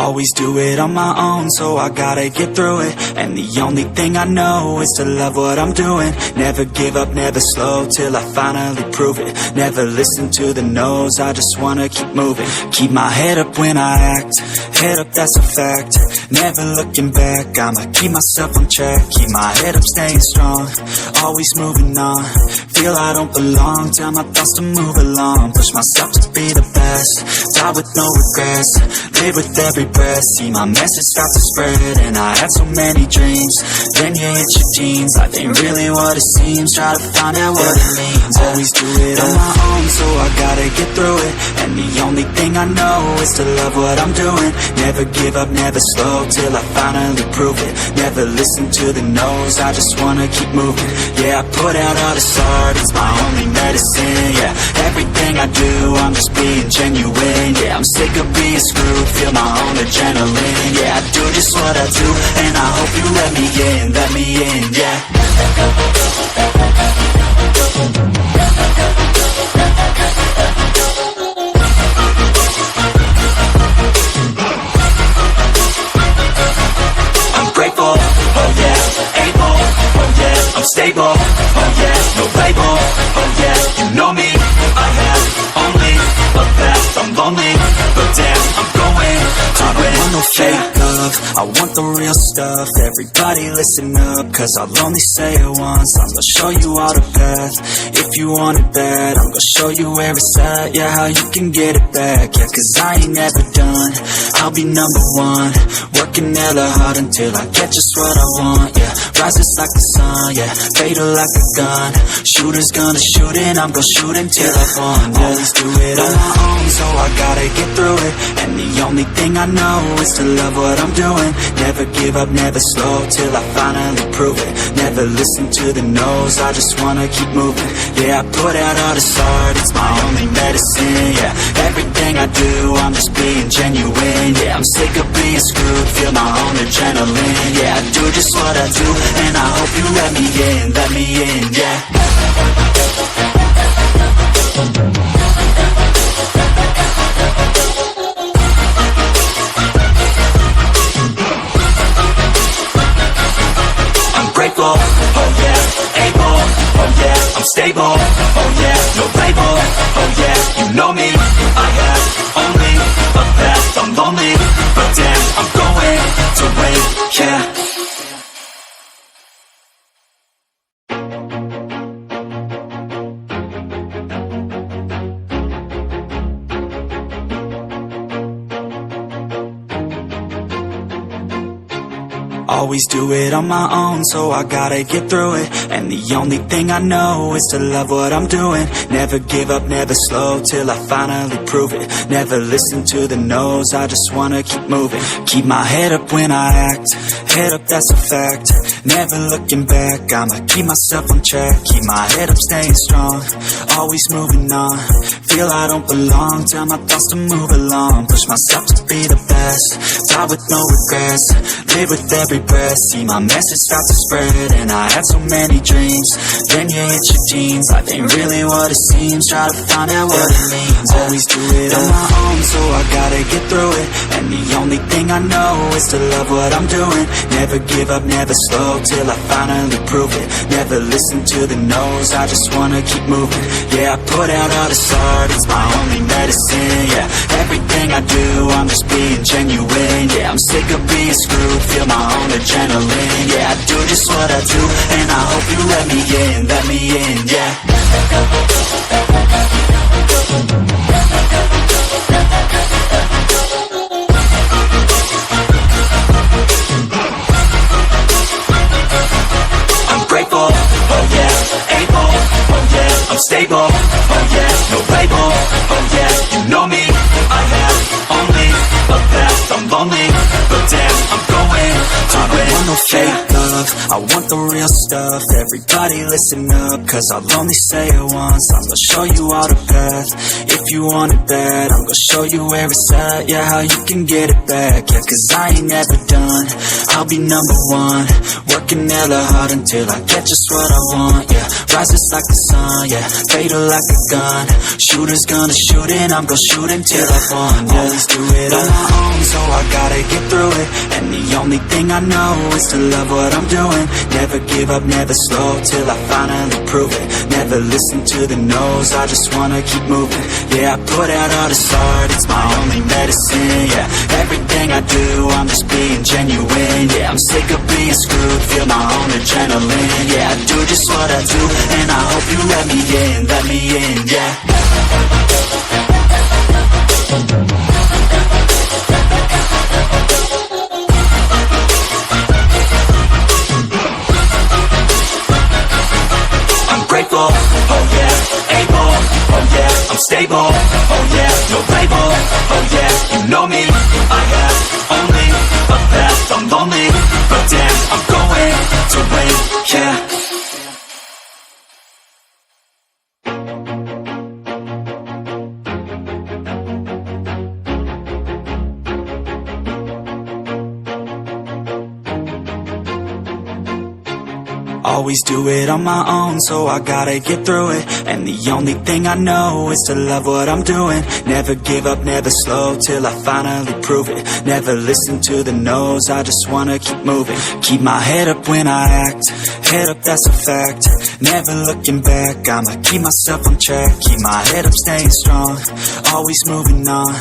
Always do it on my own, so I gotta get through it. And the only thing I know is to love what I'm doing. Never give up, never slow, till I finally prove it. Never listen to the no's, I just wanna keep moving. Keep my head up when I act, head up, that's a fact. Never looking back, I'ma keep myself on track. Keep my head up, staying strong, always moving on. Feel I don't belong, tell my thoughts to move along. Push myself to be the best, die with no regrets. Live with every breath, see my message start to spread. And I had so many dreams, then you hit your teens. Life ain't really what it seems, try to find out what it means. Always do it on my own, so I gotta get through it. And the only thing I know is to love what I'm doing. Never give up, never slow, till I finally prove it. Never listen to the no's, I just wanna keep moving. Yeah, I put out all this art, it's my only medicine. Yeah, everything I do, I'm just being genuine. Yeah, I'm sick of being screwed, feel my own adrenaline. Yeah, I do just what I do, and I hope you let me in, yeah. I'm grateful, oh yeah, able, oh yeah, I'm stable, oh yeah, no label, oh yeah, you know me, I have only a past, I'm lonely, but damn, I'm going to win. I don't want no fake love, I want the real stuff. Everybody listen up, cause I'll only say it once. I'm gonna show you all the path, if you want it bad. I'm gonna show you where it's at, yeah, how you can get it back. Yeah, cause I ain't never done, I'll be number one. Working hella hard until I get just what I want, yeah. Rises like the sun, yeah, fatal like a gun. Shooter's gonna shoot and I'm gonna shoot until I won, yeah. Always do it on my own, so I gotta get through it. And the only thing I know is to love what I'm doing. Never give up, never slow, till I finally prove it. Never listen to the no's, I just wanna keep moving. Yeah, I put out all this art, it's my only medicine. Yeah, everything I do, I'm just being genuine. Yeah, I'm sick of being screwed, feel my own adrenaline. Yeah, I do just what I do, and I hope you let me in, yeah. Grateful, oh yeah, able, oh yeah, I'm stable, oh yeah, no label, oh yeah, you know me, I have only a past, I'm lonely, but damn, I'm going to win, yeah. Always do it on my own, so I gotta get through it. And the only thing I know is to love what I'm doing. Never give up, never slow, till I finally prove it. Never listen to the no's, I just wanna keep moving. Keep my head up when I act, head up, that's a fact. Never looking back, I'ma keep myself on track. Keep my head up, staying strong, always moving on. Feel I don't belong, tell my thoughts to move along. Push myself to be the best, die with no regrets. Live with every breath, see my message start to spread. And I had so many dreams, then you hit your teens. Life ain't really what it seems, try to find out what it means. Always do it on my own, so I gotta get through it. And the only thing I know is to love what I'm doing. Never give up, never slow, till I finally prove it. Never listen to the no's, I just wanna keep moving. Yeah, I put out all this art, it's my only medicine. Yeah, everything I do, I'm just being genuine. Yeah, I'm sick of being screwed, feel my own adrenaline. Yeah, I do just what I do, and I hope you let me in, yeah. I'm grateful, oh yeah, able, oh yeah, I'm stable, oh yeah, no label, oh yeah, you know me, I have only a past, I'm lonely, but damn, I'm going to win. I don't want no fake love, I want the real stuff. Everybody listen up, cause I'll only say it once. I'm gonna show you all the path, if you want it bad. I'm gonna show you where it's at, yeah, how you can get it back. Yeah, cause I ain't never done, I'll be number one. Working Working hella hard until I get just what I want, yeah. Rises like the sun, yeah. Fatal like a gun. Shooter's gonna shoot and I'm gonna shoot until I won, yeah. Always do it on my own, so I gotta get through it. And the only thing I know is to love what I'm doing. Never give up, never slow, till I finally prove it. Never listen to the no's, I just wanna keep moving. Yeah, I put out all this art, it's my only medicine, yeah. Everything I do, I'm just being genuine, yeah. I'm sick of being screwed, feel my own adrenaline, yeah. I do just what I do, and I hope you let me in, yeah. I'm grateful, oh yeah, able, oh yeah, I'm stable, oh yeah, no label, oh yeah, you know me, I have only a path, I'm lonely, but damn, I'm going to win, yeah. Always do it on my own, so I gotta get through it. And the only thing I know is to love what I'm doing. Never give up, never slow, till I finally prove it. Never listen to the no's, I just wanna keep moving. Keep my head up when I act, head up, that's a fact. Never looking back, I'ma keep myself on track. Keep my head up, staying strong, always moving on.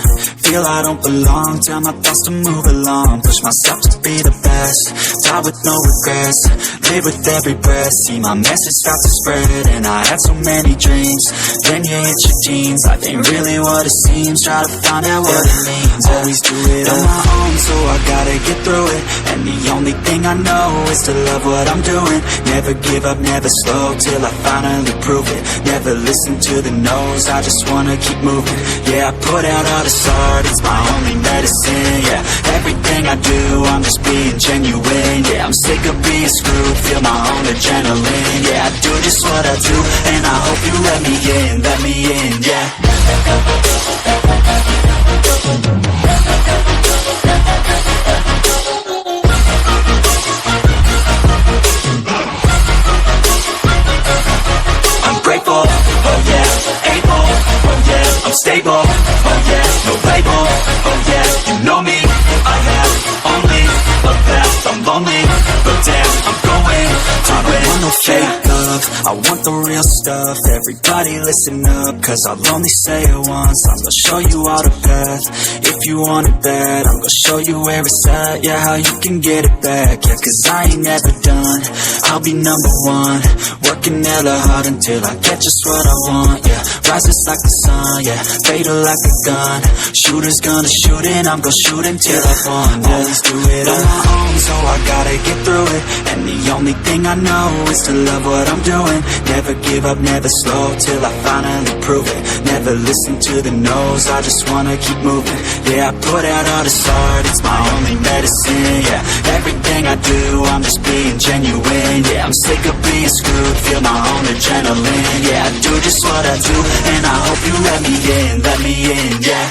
Feel I don't belong, tell my thoughts to move along. Push myself to be the best, die with no regrets. Live with every breath, see my message start to spread. And I had so many dreams, then you hit your teens. Life ain't really what it seems, try to find out what it means. Always do it on my own, so I gotta get through it. And the only thing I know is to love what I'm doing. Never give up, never slow, till I finally prove it. Never listen to the no's, I just wanna keep moving. Yeah, I put out all this art, it's my only medicine, yeah. Everything I do, I'm just being genuine, yeah. I'm sick of being screwed, feel my own adrenaline, yeah. I do just what I do, and I hope you let me in, yeah. I'm grateful, oh yeah, able, oh yeah, I'm stable, oh yeah, no label, oh yeah, you know me, I have only a path, I'm lonely, but damn, I'm going to win. I don't want no fake love, I want the real stuff. Everybody listen up, cause I'll only say it once. I'm gonna show you all the path, if you want it bad. I'm gonna show you where it's at, yeah, how you can get it back. Yeah, cause I ain't never done, I'll be number one. Working hella hard until I get just what I want, yeah. Rises like the sun, yeah, fatal like a gun. Shooter's gonna shoot and I'm gonna shoot until I won, yeah. Always do it on my own, so I gotta get through it. And the only thing I know is to love what I'm doing. Never give up, never slow, till I finally prove it. Never listen to the no's, I just wanna keep moving. Yeah, I put out all this art, it's my only medicine, yeah. Everything I do, I'm just being genuine, yeah. I'm sick of being screwed, feel my own adrenaline, yeah. I do just what I do, and I hope you let me in, yeah.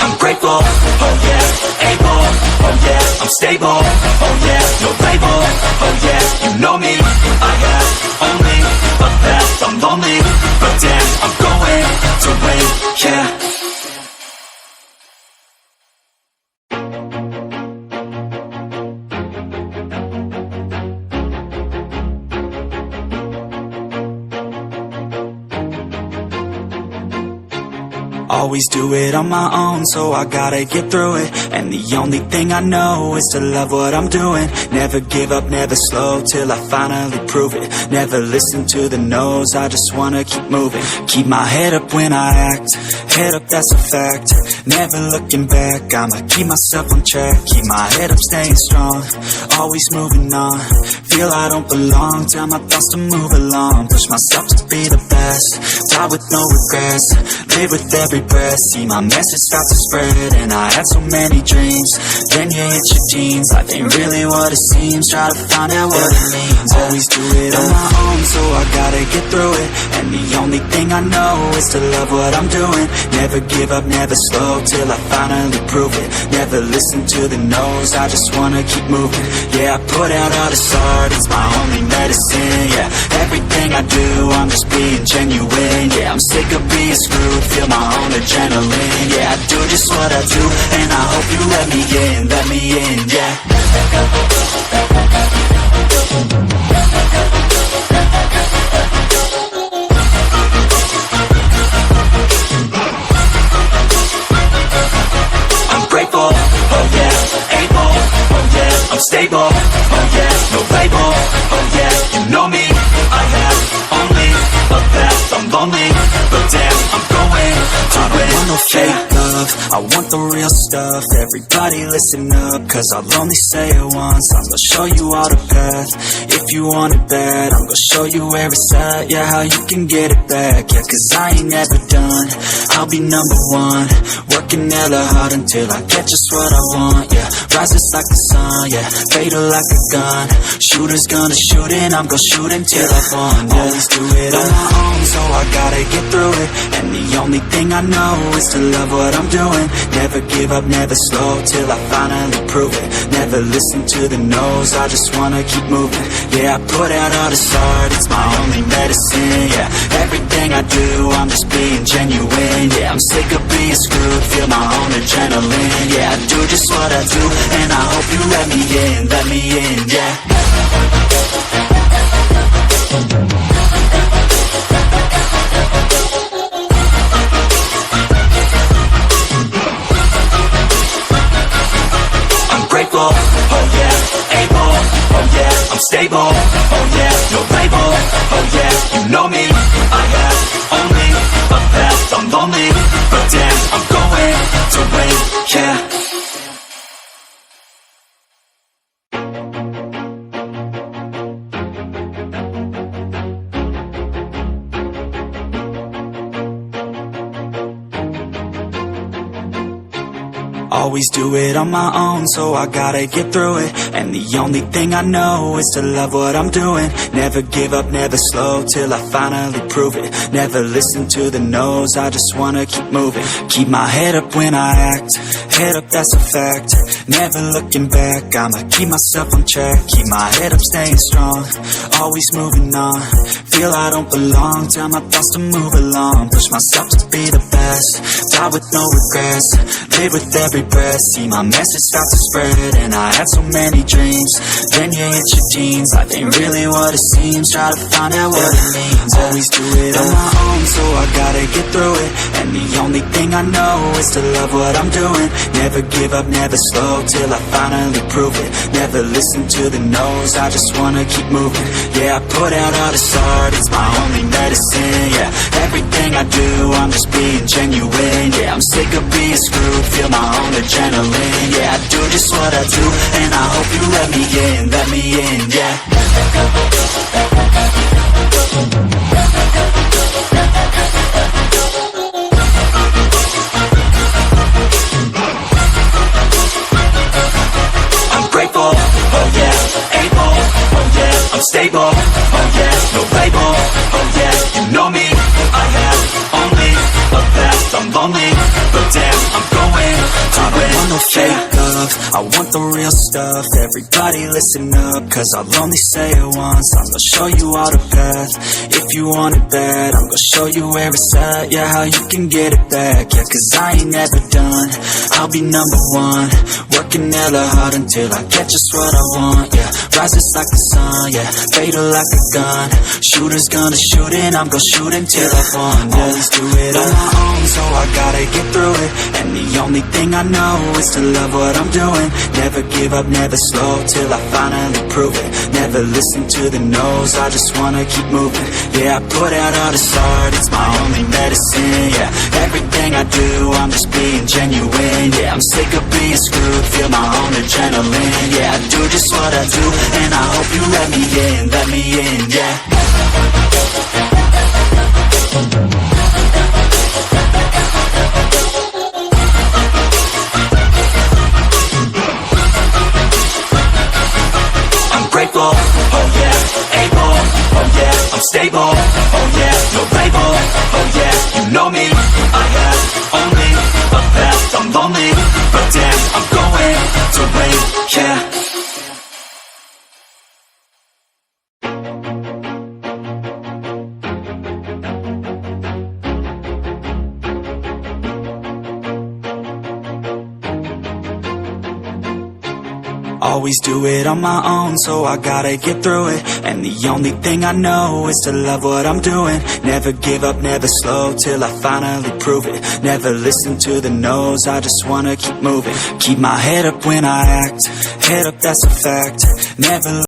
I'm grateful, oh yeah, able, oh yeah, I'm stable, oh yeah, no label, oh yeah, you know me, I have only a path, I'm lonely, but damn, I'm going to win, yeah. Always do it on my own, so I gotta get through it. And the only thing I know is to love what I'm doing. Never give up, never slow, till I finally prove it. Never listen to the no's, I just wanna keep moving. Keep my head up when I act, head up, that's a fact. Never looking back, I'ma keep myself on track. Keep my head up, staying strong, always moving on. Feel I don't belong, tell my thoughts to move along. Push myself to be the best, die with no regrets, live with every breath. See my message start to spread, and I had so many dreams. Then you hit your teens, life ain't really what it seems. Try to find out what it means. Always do it on my own, so I gotta get through it. And the only thing I know is to love what I'm doing. Never give up, never slow, till I finally prove it. Never listen to the no's, I just wanna keep moving. Yeah, I put out all this art, it's my only medicine. Yeah, everything I do, I'm just being genuine. Yeah, I'm sick of being screwed, feel my own adrenaline. Yeah, I do just what I do, and I hope you let me in, yeah. I'm grateful, oh yeah, able, oh yeah, I'm stable, oh yeah, no label, oh yeah, you know me, I have only a path, I'm lonely, but damn, I'm going to win. I don't want no fake love, I want the real stuff. Everybody listen up, cause I'll only say it once. I'm gonna show you all the path, if you want it bad. I'm gonna show you where it's at, yeah, how you can get it back. Yeah, cause I ain't never done, I'll be number one. Working hella hard until I get just what I want, yeah. Rises like the sun, yeah, fatal like a gun. Shooter's gonna shoot and I'm gonna shoot until I won, yeah. Always do it on my own, so I gotta get through it. And the only thing I know is to love what I'm doing. Never give up, never slow, till I finally prove it. Never listen to the no's, I just wanna keep moving. Yeah, I put out all this art, it's my only medicine. Yeah, everything I do, I'm just being genuine. Yeah, I'm sick of being screwed, feel my own adrenaline. Yeah, I do just what I do, and I hope you let me in, yeah. Grateful, oh yeah, able, oh yeah, I'm stable, oh yeah, no label, oh yeah, you know me, I have only a path, I'm lonely, but damn, I'm going to win, yeah. Always do it on my own, so I gotta get through it. And the only thing I know is to love what I'm doing. Never give up, never slow, till I finally prove it. Never listen to the no's, I just wanna keep moving. Keep my head up when I act, head up, that's a fact. Never looking back, I'ma keep myself on track. Keep my head up, staying strong, always moving on. Feel I don't belong, tell my thoughts to move along. Push myself to be the best, die with no regrets, live with every breath. See my message start to spread, and I had so many dreams. Then you hit your teens, life ain't really what it seems. Try to find out what it means. Always do it on my own, so I gotta get through it. And the only thing I know is to love what I'm doing. Never give up, never slow, till I finally prove it. Never listen to the no's, I just wanna keep moving. Yeah, I put out all this art, it's my only medicine. Yeah, everything I do, I'm just being genuine. Yeah, I'm sick of being screwed, feel my own adrenaline. Yeah, I do just what I do, and I hope you let me in, yeah. I'm grateful, oh yeah, able, oh yeah, I'm stable, oh yeah, no label, oh yeah, you know me, I have only a path, I'm lonely, but damn, I'm going to win. I don't want no fake love, I want the real stuff. Everybody listen up, cause I'll only say it once. I'm gonna show you all the path, if you want it bad. I'm gonna show you where it's at, yeah, how you can get it back. Yeah, cause I ain't never done, I'll be number one. Working hella hard until I get just what I want, yeah. Rises like the sun, yeah, fatal like a gun. Shooter's gonna shoot and I'm gonna shoot until I won, yeah. Always do it on my own, so I gotta get through it. And the only thing I know is to love what I'm doing. Never give up, never slow, till I finally prove it. Never listen to the no's, I just wanna keep moving. Yeah, I put out all this art, it's my only medicine. Yeah, everything I do, I'm just being genuine. Yeah, I'm sick of being screwed, feel my own adrenaline. Yeah, I do just what I do, and I hope you let me in, yeah. always do it on my own, so I gotta get through it. And the only thing I know is to love what I'm doing. Never give up, never slow, till I finally prove it. Never listen to the no's, I just wanna keep moving. Keep my head up when I act, head up, that's a fact. Never